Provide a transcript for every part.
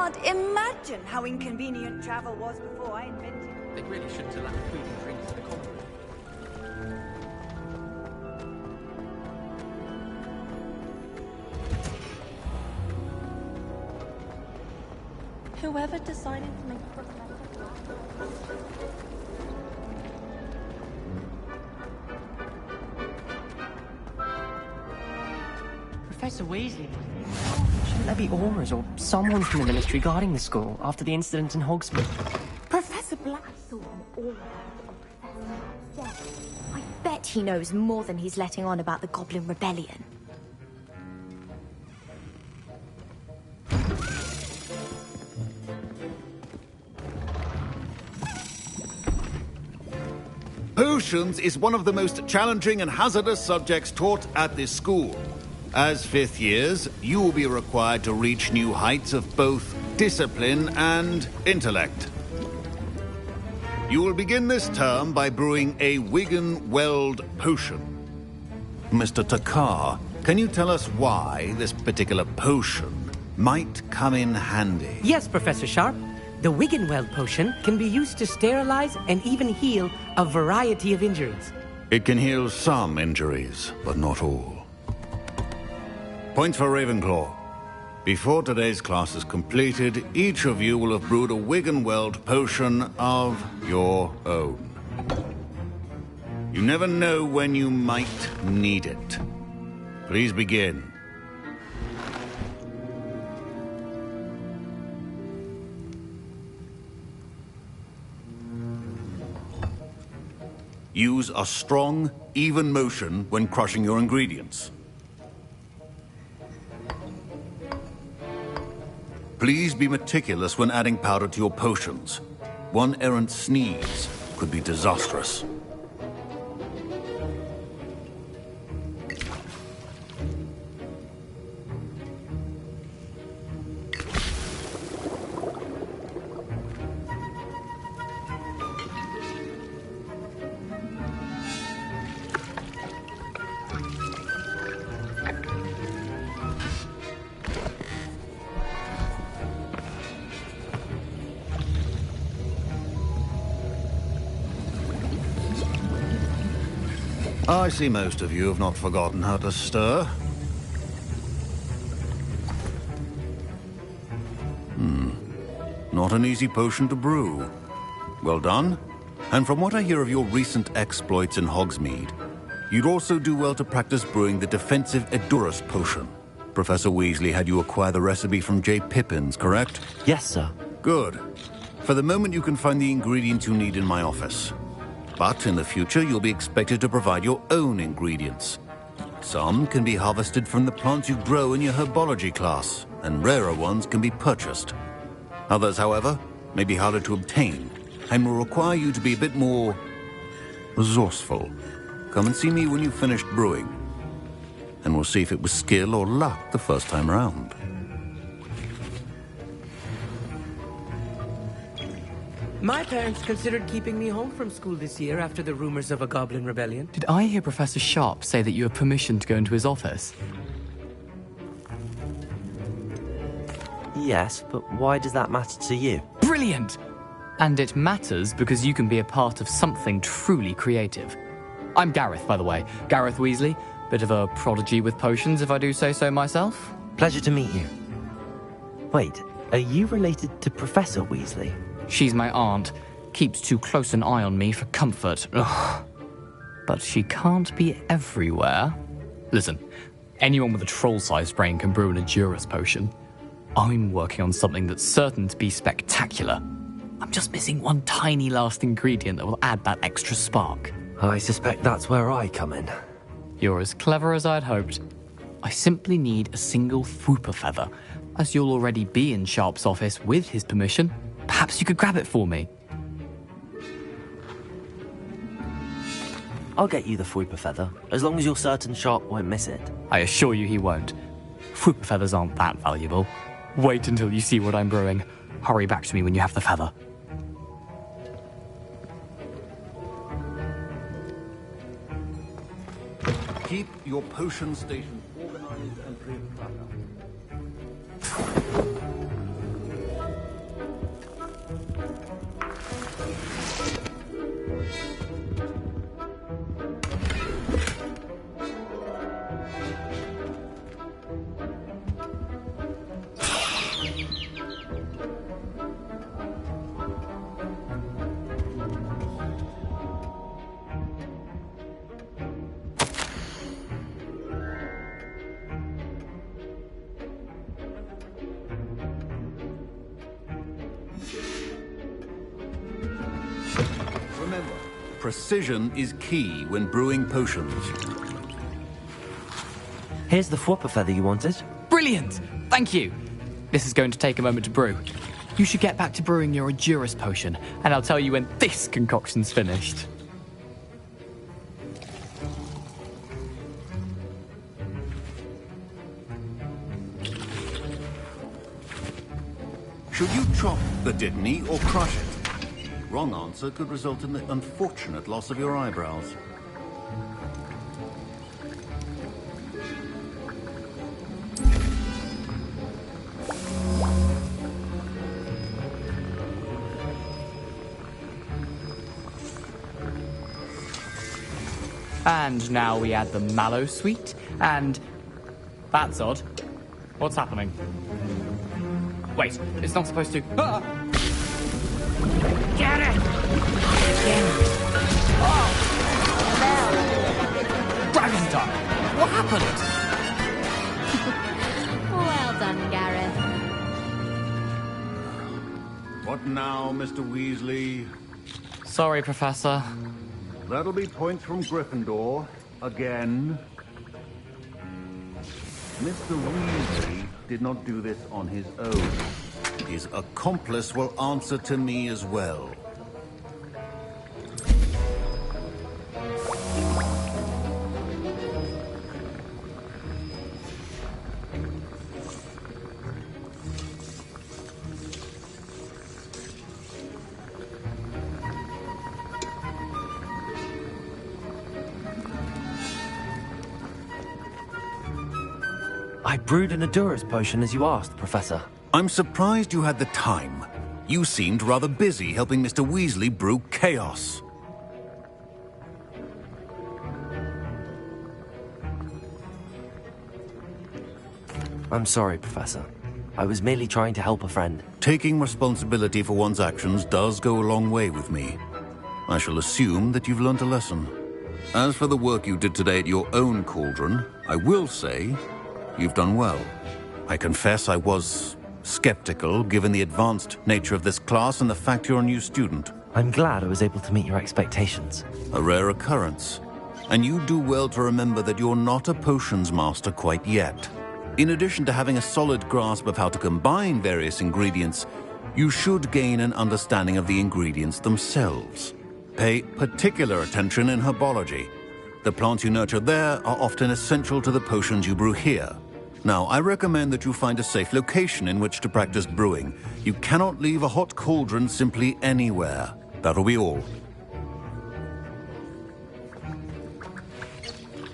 can't imagine how inconvenient travel was before I invented it. They really shouldn't allow food and drinks in the common room. Whoever decided to make Professor Weasley. Shouldn't there be aurors or someone from the ministry guarding the school after the incident in Hogsmeade? Professor Black saw an aura of Professor. I bet he knows more than he's letting on about the Goblin Rebellion. Potions is one of the most challenging and hazardous subjects taught at this school. As fifth years, you will be required to reach new heights of both discipline and intellect. You will begin this term by brewing a Wiggenweld potion. Mr. Takar, can you tell us why this particular potion might come in handy? Yes, Professor Sharp. The Wiggenweld potion can be used to sterilize and even heal a variety of injuries. It can heal some injuries, but not all. Points for Ravenclaw. Before today's class is completed, each of you will have brewed a Wiggenweld potion of your own. You never know when you might need it. Please begin. Use a strong, even motion when crushing your ingredients. Please be meticulous when adding powder to your potions. One errant sneeze could be disastrous. I see most of you have not forgotten how to stir. Not an easy potion to brew. Well done. And from what I hear of your recent exploits in Hogsmeade, you'd also do well to practice brewing the defensive Edurus potion. Professor Weasley had you acquire the recipe from J. Pippin's, correct? Yes, sir. Good. For the moment, you can find the ingredients you need in my office. But in the future, you'll be expected to provide your own ingredients. Some can be harvested from the plants you grow in your herbology class, and rarer ones can be purchased. Others, however, may be harder to obtain, and will require you to be a bit more resourceful. Come and see me when you've finished brewing, and we'll see if it was skill or luck the first time round. My parents considered keeping me home from school this year after the rumors of a Goblin Rebellion. Did I hear Professor Sharp say that you have permission to go into his office? Yes, but why does that matter to you? Brilliant! And it matters because you can be a part of something truly creative. I'm Gareth, by the way. Gareth Weasley. Bit of a prodigy with potions, if I do say so myself. Pleasure to meet you. Wait, are you related to Professor Weasley? She's my aunt. Keeps too close an eye on me for comfort. Ugh. But she can't be everywhere. Listen, anyone with a troll-sized brain can brew an Edurus potion. I'm working on something that's certain to be spectacular. I'm just missing one tiny last ingredient that will add that extra spark. I suspect that's where I come in. You're as clever as I'd hoped. I simply need a single Fwooper feather. As you'll already be in Sharp's office with his permission, perhaps you could grab it for me. I'll get you the Fwooper feather, as long as you're certain Sharp won't miss it. I assure you he won't. Fwooper feathers aren't that valuable. Wait until you see what I'm brewing. Hurry back to me when you have the feather. Keep your potion station organized and pre-planned. Precision is key when brewing potions. Here's the Fwopper feather you wanted. Brilliant! Thank you! This is going to take a moment to brew. You should get back to brewing your Edurus potion, and I'll tell you when this concoction's finished. Should you chop the Didney or crush it? Wrong answer could result in the unfortunate loss of your eyebrows. And now we add the mallow sweet, and... That's odd. What's happening? Wait, it's not supposed to... Ah! Get it! Oh! Dragon time! What happened? Well done, Gareth. What now, Mr. Weasley? Sorry, Professor. That'll be points from Gryffindor. Again. Mr. Weasley did not do this on his own. His accomplice will answer to me as well. I brewed an Edurus potion as you asked, Professor. I'm surprised you had the time. You seemed rather busy helping Mr. Weasley brew chaos. I'm sorry, Professor. I was merely trying to help a friend. Taking responsibility for one's actions does go a long way with me. I shall assume that you've learnt a lesson. As for the work you did today at your own cauldron, I will say you've done well. I confess I was skeptical, given the advanced nature of this class and the fact you're a new student. I'm glad I was able to meet your expectations. A rare occurrence. And you do well to remember that you're not a potions master quite yet. In addition to having a solid grasp of how to combine various ingredients, you should gain an understanding of the ingredients themselves. Pay particular attention in herbology. The plants you nurture there are often essential to the potions you brew here. Now, I recommend that you find a safe location in which to practice brewing. You cannot leave a hot cauldron simply anywhere. That'll be all.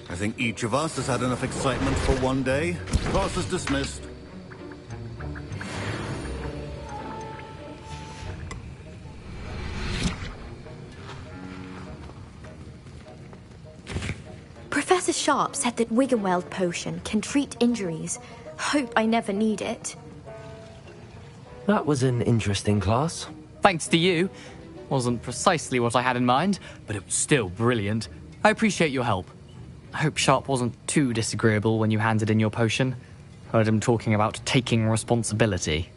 I think each of us has had enough excitement for one day. Class is dismissed. Professor Sharp said that Wiggenweld potion can treat injuries. Hope I never need it. That was an interesting class. Thanks to you. Wasn't precisely what I had in mind, but it was still brilliant. I appreciate your help. I hope Sharp wasn't too disagreeable when you handed in your potion. Heard him talking about taking responsibility.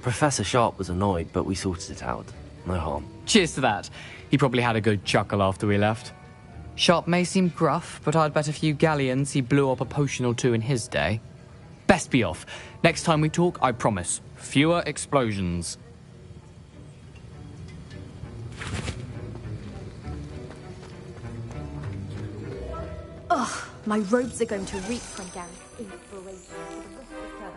Professor Sharp was annoyed, but we sorted it out. No harm. Cheers to that. He probably had a good chuckle after we left. Sharp may seem gruff, but I'd bet a few galleons he blew up a potion or two in his day. Best be off. Next time we talk, I promise, fewer explosions. Ugh, my robes are going to reek from Gareth's inspiration for the rest of the term.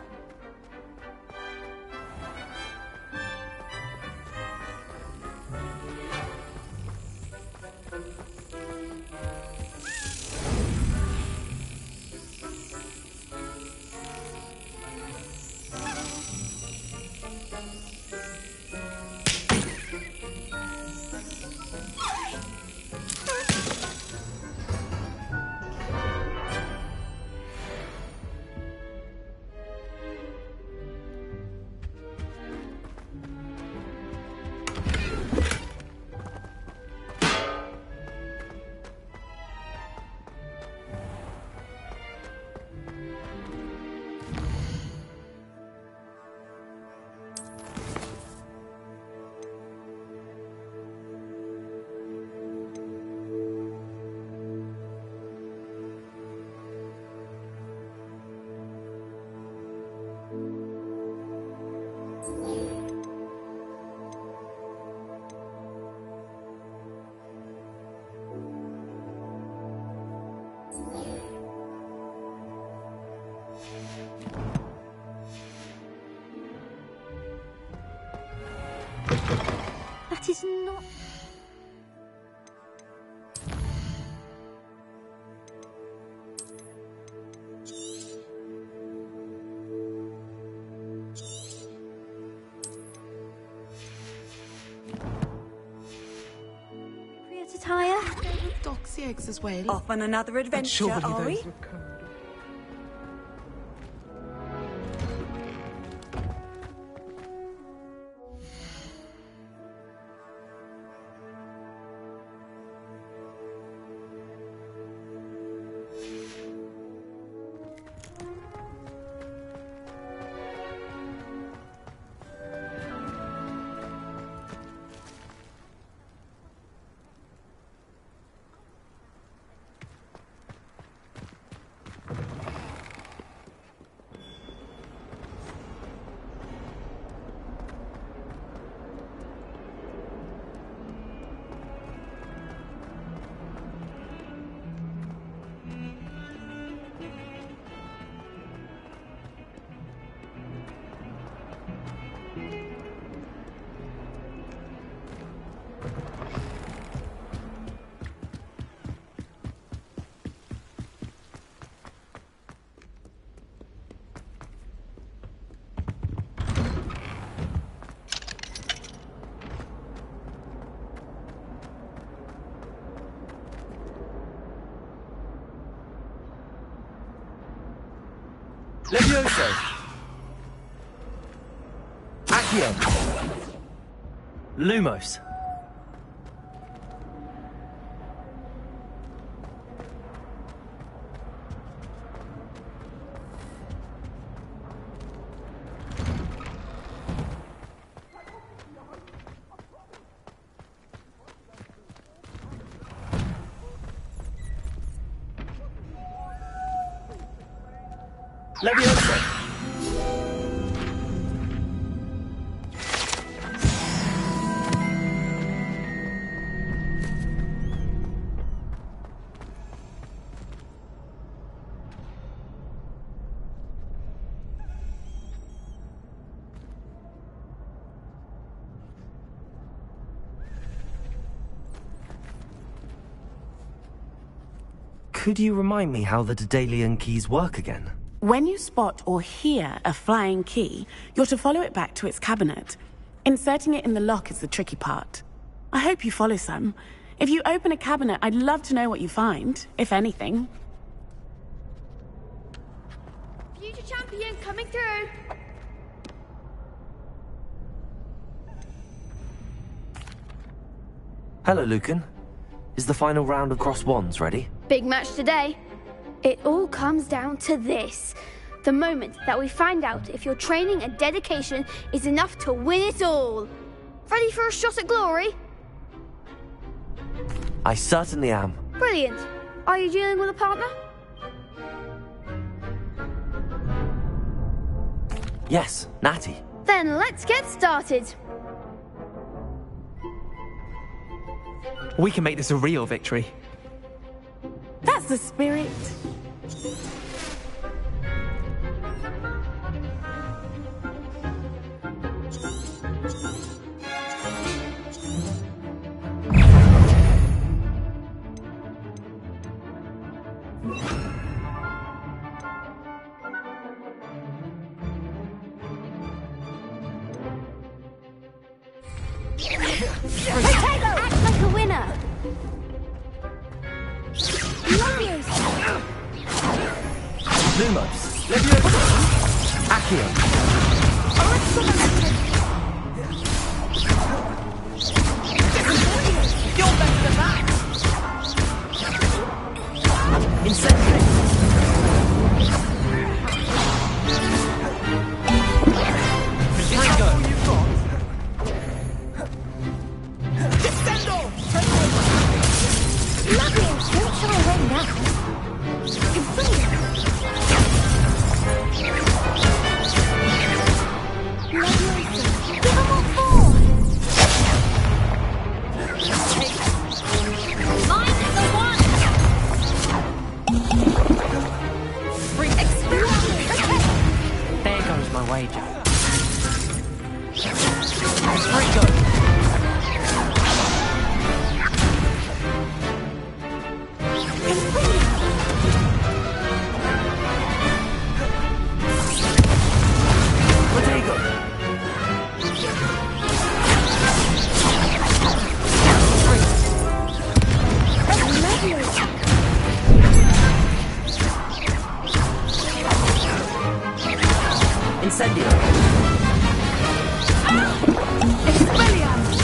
Tire? Doxy eggs as well. Off on another adventure, Surely are we? those were code. Levioso! Accio! Lumos! Levioso! Could you remind me how the Daedalian keys work again? When you spot or hear a flying key, you're to follow it back to its cabinet. Inserting it in the lock is the tricky part. I hope you follow some. If you open a cabinet, I'd love to know what you find, if anything. Future champion coming through. Hello, Lucan. Is the final round of Cross Wands ready? Big match today. It all comes down to this. The moment that we find out if your training and dedication is enough to win it all. Ready for a shot at glory? I certainly am. Brilliant. Are you dealing with a partner? Yes, Natty. Then let's get started. We can make this a real victory. That's the spirit. Act like a winner. Lumos! Levioso! Accio! You're better than that! Incendiary! Franco! You've got. Descendo! Levioso, don't shy away now. Mine is the one! Incendio! Expelliarmus!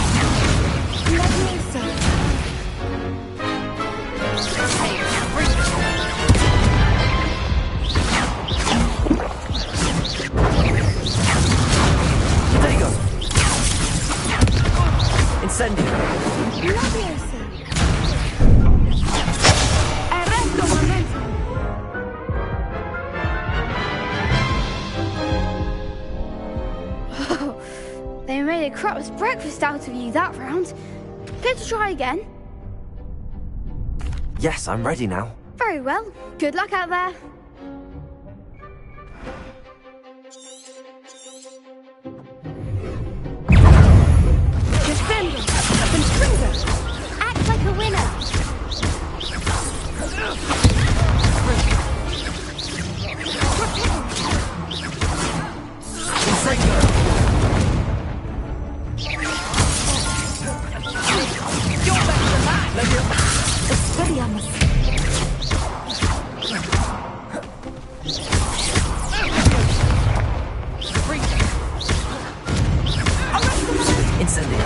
There you go! Incendio! Arresto momento! They made a crap's breakfast out of you that round. Care to try again? Yes, I'm ready now. Very well. Good luck out there. Descendo! Confringo! Act like a winner. Expelliarmus! Incendio!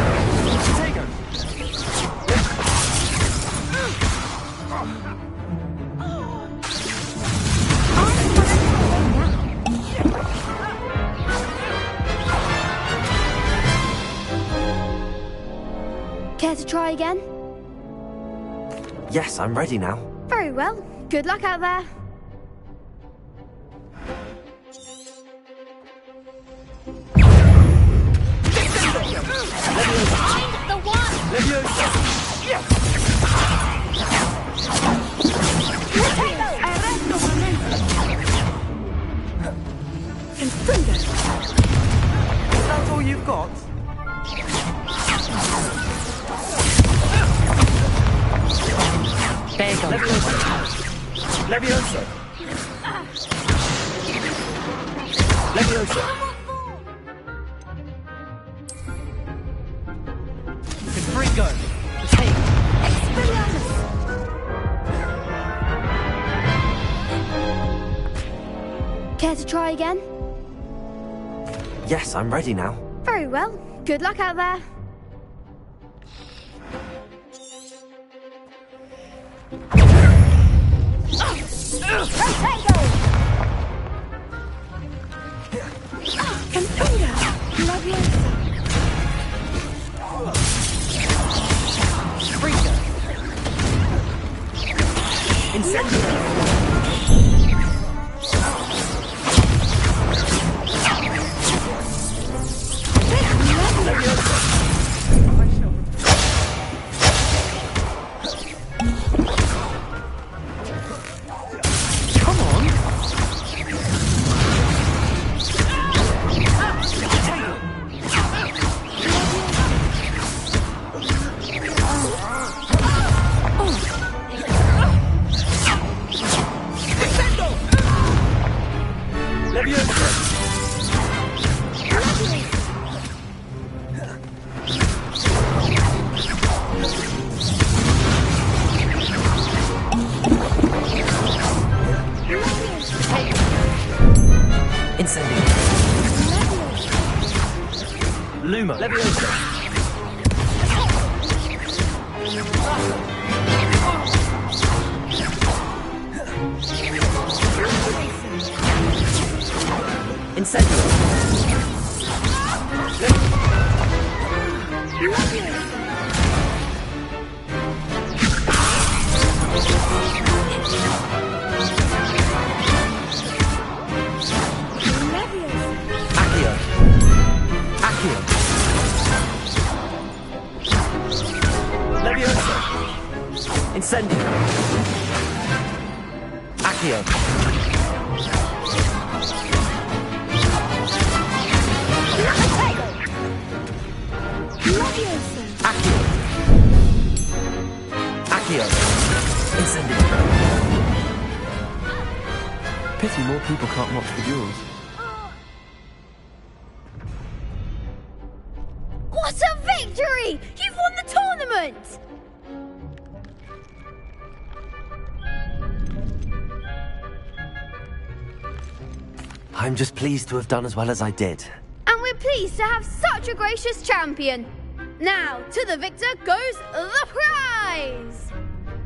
Care to try again? Yes, I'm ready now. Very well. Good luck out there. Find the one. Arresto momento! Confringo! Is that all you've got? There you go. Levioso! Levioso! Confringo. Take. Care to try again? Yes, I'm ready now. Very well. Good luck out there. Confringo! Levioso! Incendio! Come on. Incendio! Luma. Levioso! Incendio! Accio! Accio! Levioso! Incendio! Accio! Accio! Accio! Incendio! Pity more people can't watch the duels. What a victory! You've won the tournament! I'm just pleased to have done as well as I did. And we're pleased to have such a gracious champion. Now, to the victor goes the prize!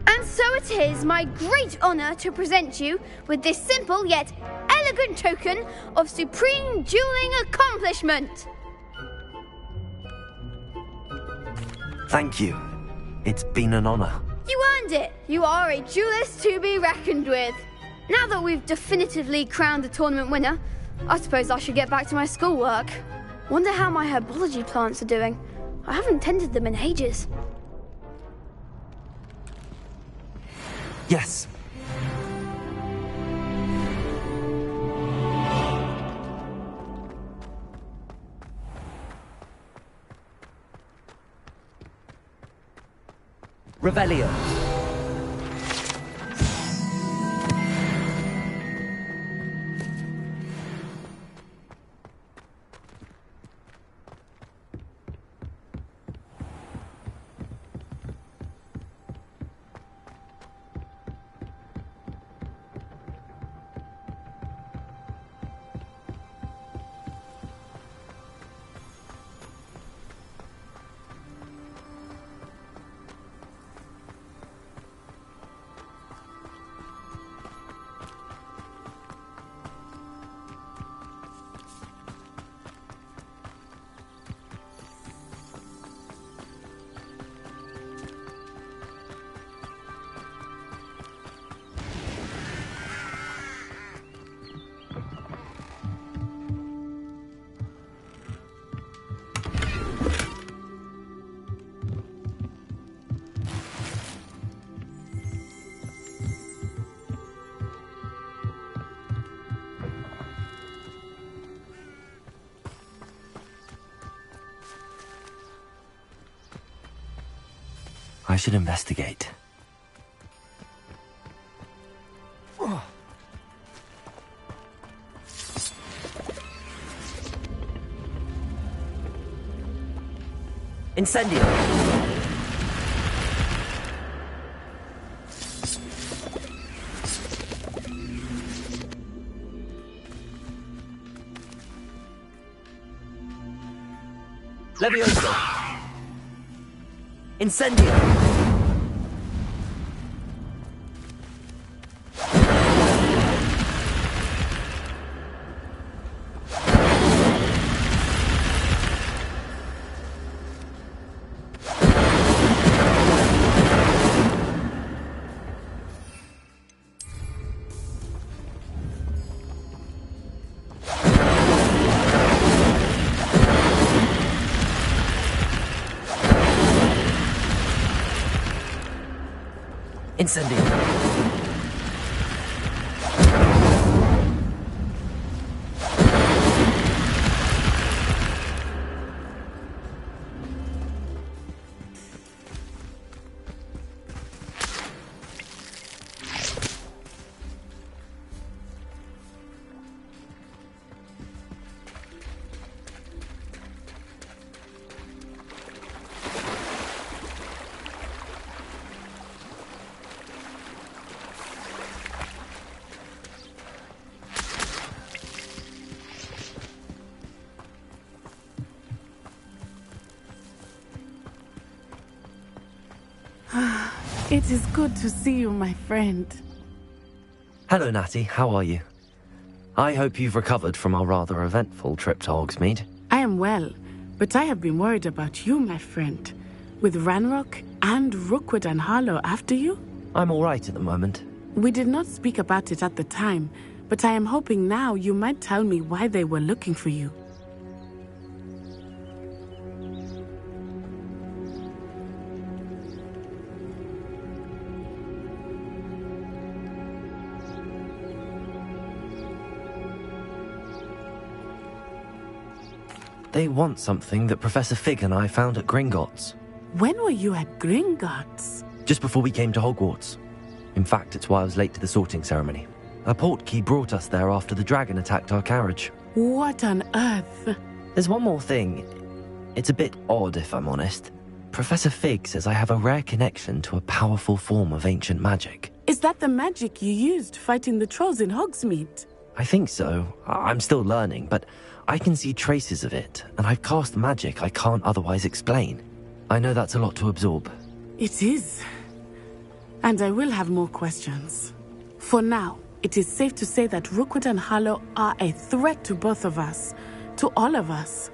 And so it is my great honor to present you with this simple yet elegant token of supreme dueling accomplishment. Thank you. It's been an honor. You earned it. You are a duelist to be reckoned with. Now that we've definitively crowned the tournament winner, I suppose I should get back to my schoolwork. Wonder how my herbology plants are doing. I haven't tended them in ages. Yes. Revelio. I should investigate. Incendio! Levioso! Incendio! Incendio! It is good to see you, my friend. Hello, Natty. How are you? I hope you've recovered from our rather eventful trip to Hogsmeade. I am well, but I have been worried about you, my friend. With Ranrock and Rookwood and Harlow after you? I'm all right at the moment. We did not speak about it at the time, but I am hoping now you might tell me why they were looking for you. They want something that Professor Fig and I found at Gringotts. When were you at Gringotts? Just before we came to Hogwarts. In fact, it's why I was late to the sorting ceremony. A portkey brought us there after the dragon attacked our carriage. What on earth? There's one more thing. It's a bit odd, if I'm honest. Professor Fig says I have a rare connection to a powerful form of ancient magic. Is that the magic you used fighting the trolls in Hogsmeade? I think so. I'm still learning, but I can see traces of it, and I've cast magic I can't otherwise explain. I know that's a lot to absorb. It is. And I will have more questions. For now, it is safe to say that Rookwood and Harlow are a threat to both of us, to all of us.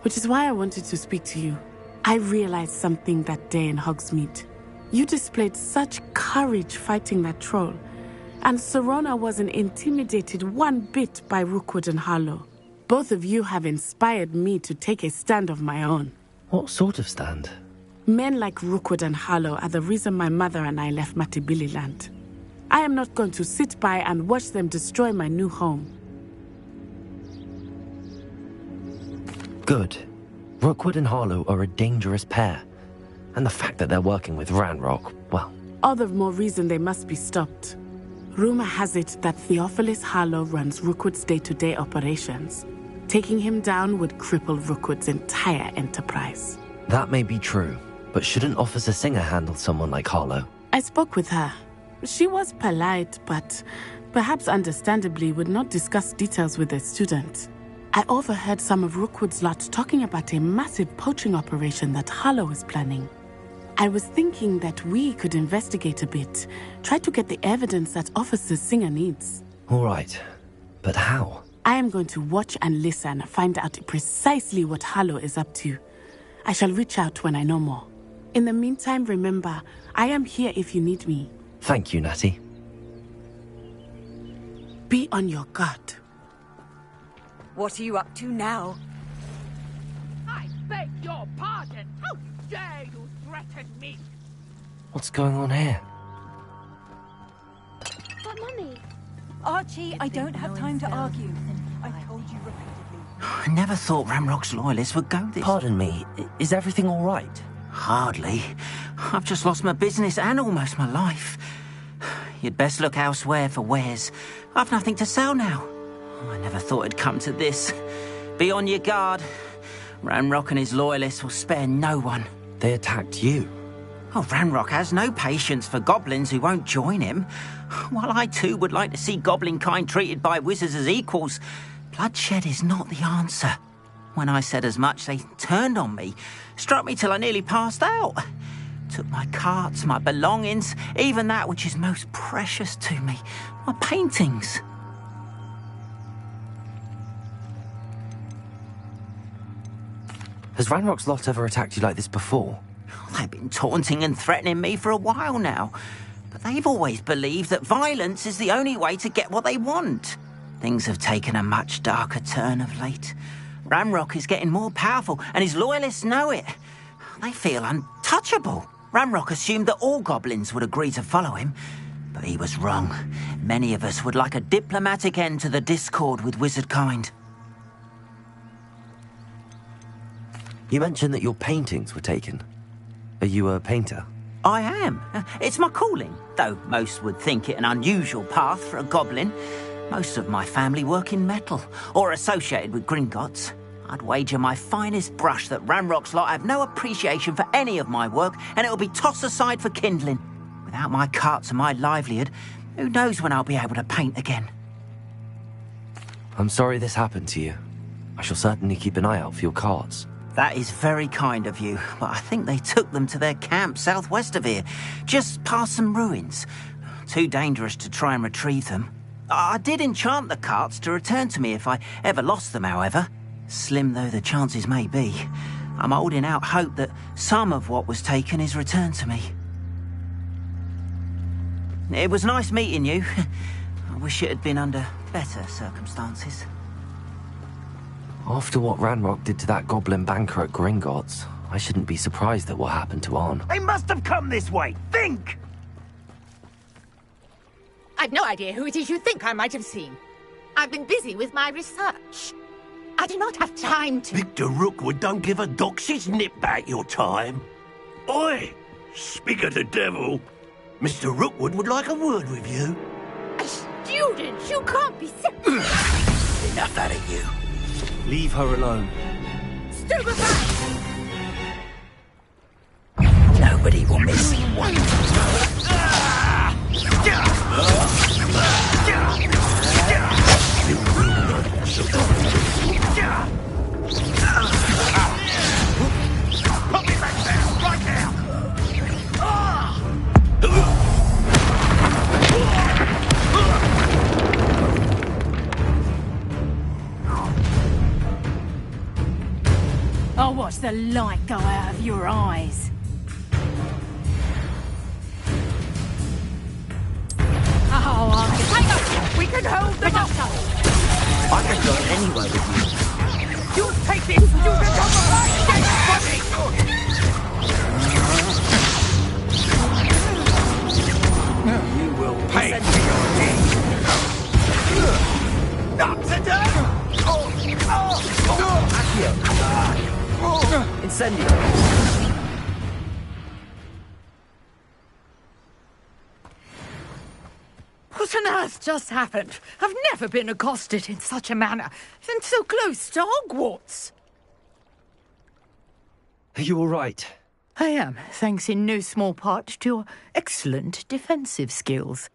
Which is why I wanted to speak to you. I realized something that day in Hogsmeade. You displayed such courage fighting that troll, and Serona wasn't intimidated one bit by Rookwood and Harlow. Both of you have inspired me to take a stand of my own. What sort of stand? Men like Rookwood and Harlow are the reason my mother and I left Matibili land. I am not going to sit by and watch them destroy my new home. Good. Rookwood and Harlow are a dangerous pair. And the fact that they're working with Ranrock, well... All the more reason they must be stopped. Rumor has it that Theophilus Harlow runs Rookwood's day-to-day operations. Taking him down would cripple Rookwood's entire enterprise. That may be true, but shouldn't Officer Singer handle someone like Harlow? I spoke with her. She was polite, but perhaps understandably would not discuss details with a student. I overheard some of Rookwood's lot talking about a massive poaching operation that Harlow is planning. I was thinking that we could investigate a bit, try to get the evidence that Officer Singer needs. All right, but how? I am going to watch and listen, find out precisely what Harlow is up to. I shall reach out when I know more. In the meantime, remember, I am here if you need me. Thank you, Natty. Be on your guard. What are you up to now? I beg your pardon. How dare you threaten me? What's going on here? But Mummy... Archie, I don't have time to argue. I've told you repeatedly. I never thought Ramrock's loyalists would go this... Pardon me, is everything all right? Hardly. I've just lost my business and almost my life. You'd best look elsewhere for wares. I've nothing to sell now. I never thought it'd come to this. Be on your guard. Ranrock and his loyalists will spare no one. They attacked you. Oh, Ranrock has no patience for goblins who won't join him. While I too would like to see goblin kind treated by wizards as equals, bloodshed is not the answer. When I said as much, they turned on me, struck me till I nearly passed out. Took my carts, my belongings, even that which is most precious to me, my paintings. Has Ranrock's lot ever attacked you like this before? They've been taunting and threatening me for a while now, but they've always believed that violence is the only way to get what they want. Things have taken a much darker turn of late. Ranrock is getting more powerful, and his loyalists know it. They feel untouchable. Ranrock assumed that all goblins would agree to follow him, but he was wrong. Many of us would like a diplomatic end to the discord with wizard kind. You mentioned that your paintings were taken. Are you a painter? I am. It's my calling, though most would think it an unusual path for a goblin. Most of my family work in metal, or associated with Gringotts. I'd wager my finest brush that Ranrock's lot have no appreciation for any of my work, and it'll be tossed aside for kindling. Without my carts and my livelihood, who knows when I'll be able to paint again. I'm sorry this happened to you. I shall certainly keep an eye out for your carts. That is very kind of you, but I think they took them to their camp southwest of here, just past some ruins. Too dangerous to try and retrieve them. I did enchant the carts to return to me if I ever lost them, however. Slim though the chances may be, I'm holding out hope that some of what was taken is returned to me. It was nice meeting you. I wish it had been under better circumstances. After what Ranrock did to that goblin banker at Gringotts, I shouldn't be surprised at what happened to Arn. They must have come this way. Think! I've no idea who it is you think I might have seen. I've been busy with my research. I do not have time to... Victor Rookwood don't give a doxy's nip back your time. Oi! Speak of the devil. Mr. Rookwood would like a word with you. A student? You can't be Enough out of you. Leave her alone. Stupefy! Nobody will miss you one. the light go out of your eyes. Oh, Archie, hang on! We can hold them up! I can go anywhere with you. You take this! You become a light against You will pay for your deeds! Not today! Incendio. What on earth just happened? I've never been accosted in such a manner, and so close to Hogwarts. Are you all right? I am, thanks in no small part to your excellent defensive skills.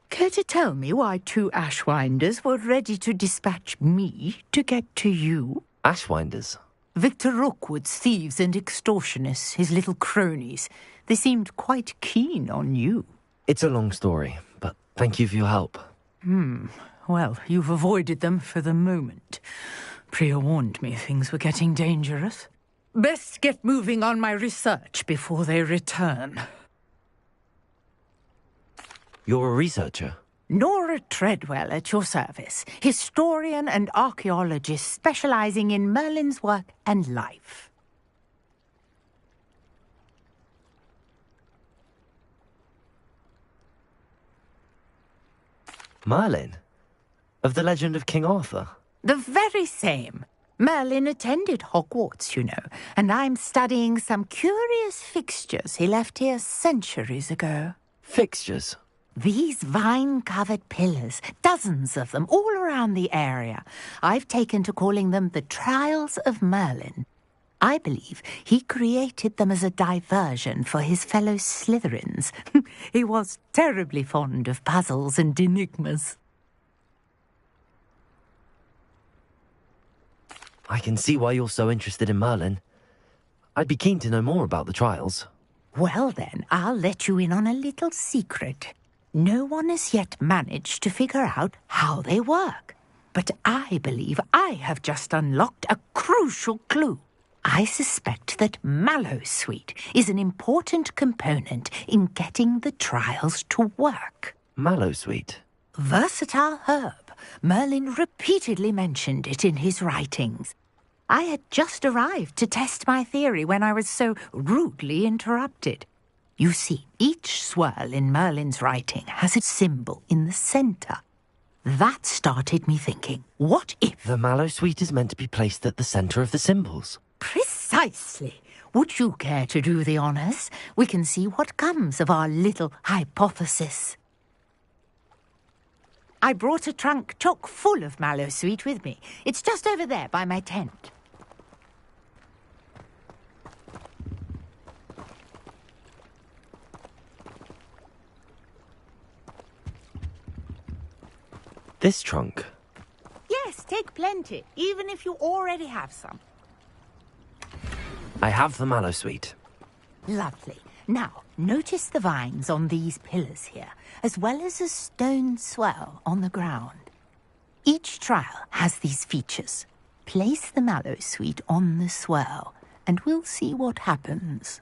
Care to tell me why 2 Ashwinders were ready to dispatch me to get to you? Ashwinders? Victor Rookwood's thieves and extortionists, his little cronies. They seemed quite keen on you. It's a long story, but thank you for your help. Well, you've avoided them for the moment. Priya warned me things were getting dangerous. Best get moving on my research before they return. You're a researcher? Nora Treadwell at your service, historian and archaeologist specializing in Merlin's work and life. Merlin? Of the legend of King Arthur? The very same. Merlin attended Hogwarts, you know, and I'm studying some curious fixtures he left here centuries ago. Fixtures? These vine-covered pillars, dozens of them, all around the area. I've taken to calling them the Trials of Merlin. I believe he created them as a diversion for his fellow Slytherins. He was terribly fond of puzzles and enigmas. I can see why you're so interested in Merlin. I'd be keen to know more about the trials. Well then, I'll let you in on a little secret. No one has yet managed to figure out how they work. But I believe I have just unlocked a crucial clue. I suspect that Mallowsweet is an important component in getting the trials to work. Mallowsweet? Versatile herb. Merlin repeatedly mentioned it in his writings. I had just arrived to test my theory when I was so rudely interrupted. You see, each swirl in Merlin's writing has a symbol in the centre. That started me thinking, what if... The Mallowsweet is meant to be placed at the centre of the symbols. Precisely. Would you care to do the honours? We can see what comes of our little hypothesis. I brought a trunk chock full of Mallowsweet with me. It's just over there by my tent. This trunk? Yes, take plenty, even if you already have some. I have the Mallowsweet. Lovely. Now, notice the vines on these pillars here, as well as a stone swell on the ground. Each trial has these features. Place the Mallowsweet on the swell, and we'll see what happens.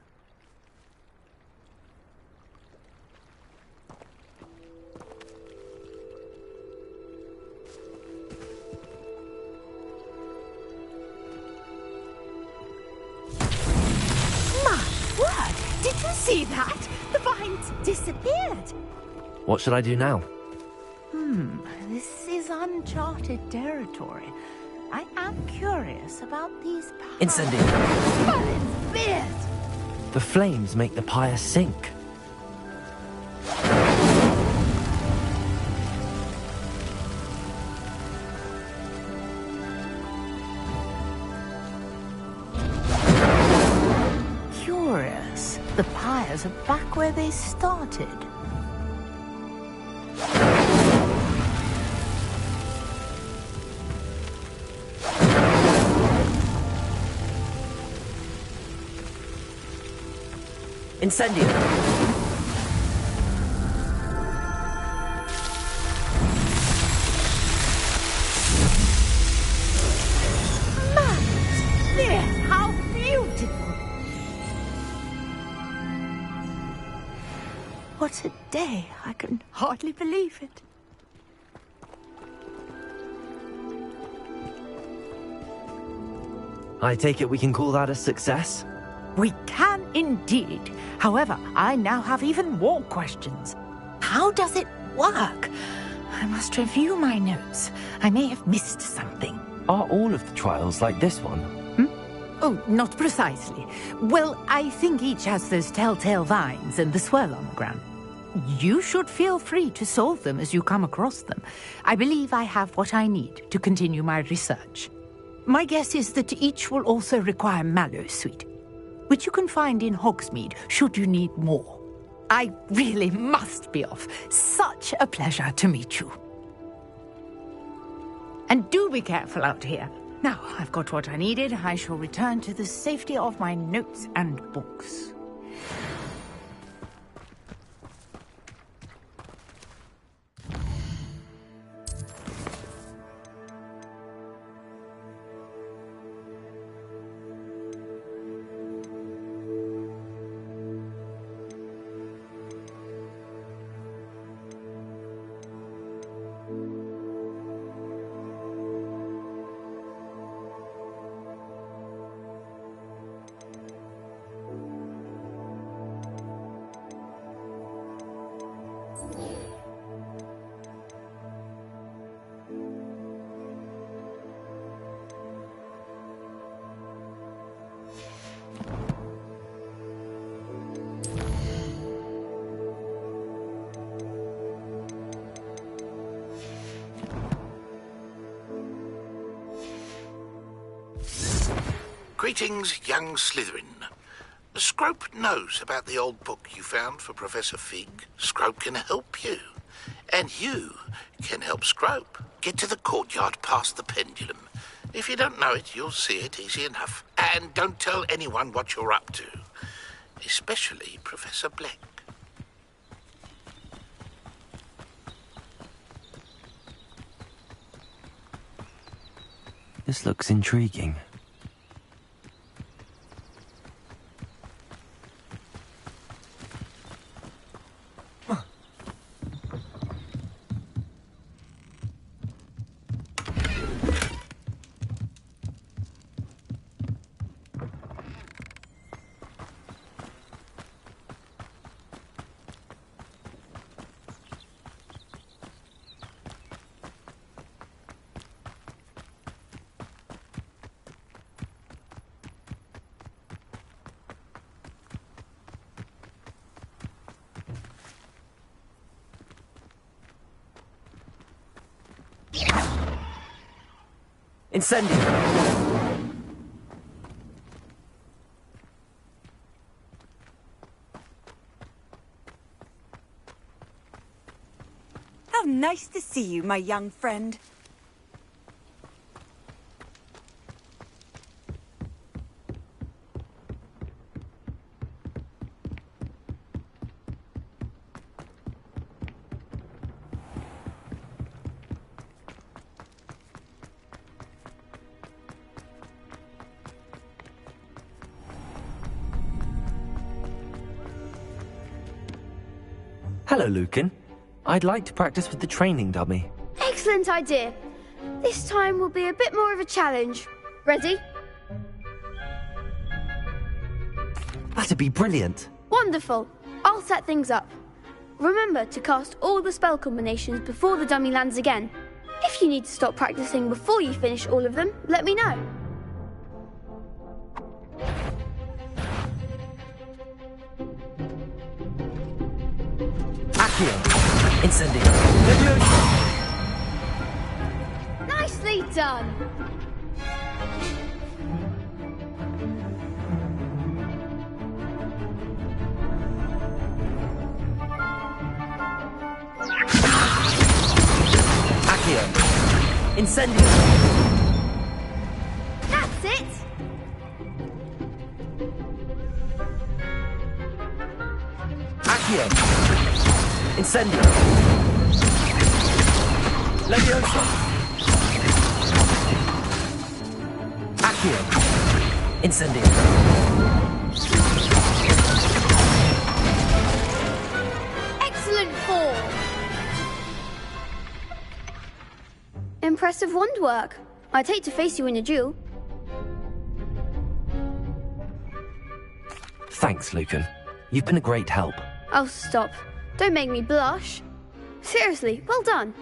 Did you see that? The vines disappeared. What should I do now? This is uncharted territory. I am curious about these powers. Incendio. Merlin's beard! The flames make the pyre sink. Curious. The pyres are back where they started. Incendio. How beautiful! What a day. I can hardly believe it. I take it we can call that a success? We can indeed. However, I now have even more questions. How does it work? I must review my notes. I may have missed something. Are all of the trials like this one? Oh, not precisely. Well, I think each has those telltale vines and the swirl on the ground. You should feel free to solve them as you come across them. I believe I have what I need to continue my research. My guess is that each will also require mallow sweet, which you can find in Hogsmeade should you need more. I really must be off. Such a pleasure to meet you. And do be careful out here. Now, I've got what I needed. I shall return to the safety of my notes and books. Greetings, young Slytherin. Scrope knows about the old book you found for Professor Fig. Scrope can help you. And you can help Scrope. Get to the courtyard past the pendulum. If you don't know it, you'll see it easy enough. And don't tell anyone what you're up to. Especially Professor Black. This looks intriguing. Incendio! How nice to see you, my young friend. Hello, Lucan. I'd like to practice with the training dummy. Excellent idea. This time will be a bit more of a challenge. Ready? That'd be brilliant. Wonderful. I'll set things up. Remember to cast all the spell combinations before the dummy lands again. If you need to stop practicing before you finish all of them, let me know. Incendio. Nicely done. Accio. Incendio. That's it. Accio. Incendio. Leviosa. Accio. Incendio. won't fall. Impressive wand work. I'd hate to face you in a duel. Thanks, Lucan. You've been a great help. Oh, stop. Don't make me blush. Seriously, well done.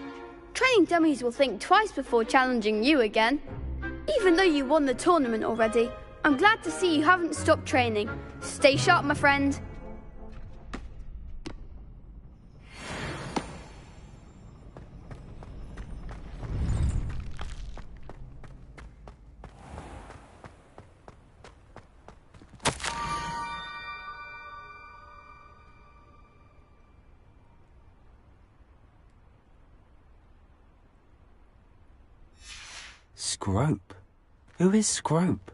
Training dummies will think twice before challenging you again. Even though you won the tournament already, I'm glad to see you haven't stopped training. Stay sharp, my friend. Scrope? Who is Scrope?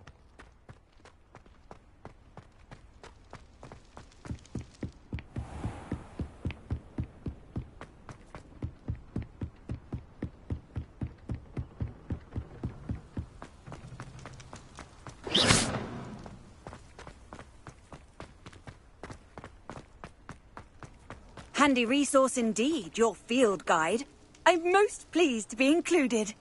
Handy resource indeed, your field guide. I'm most pleased to be included.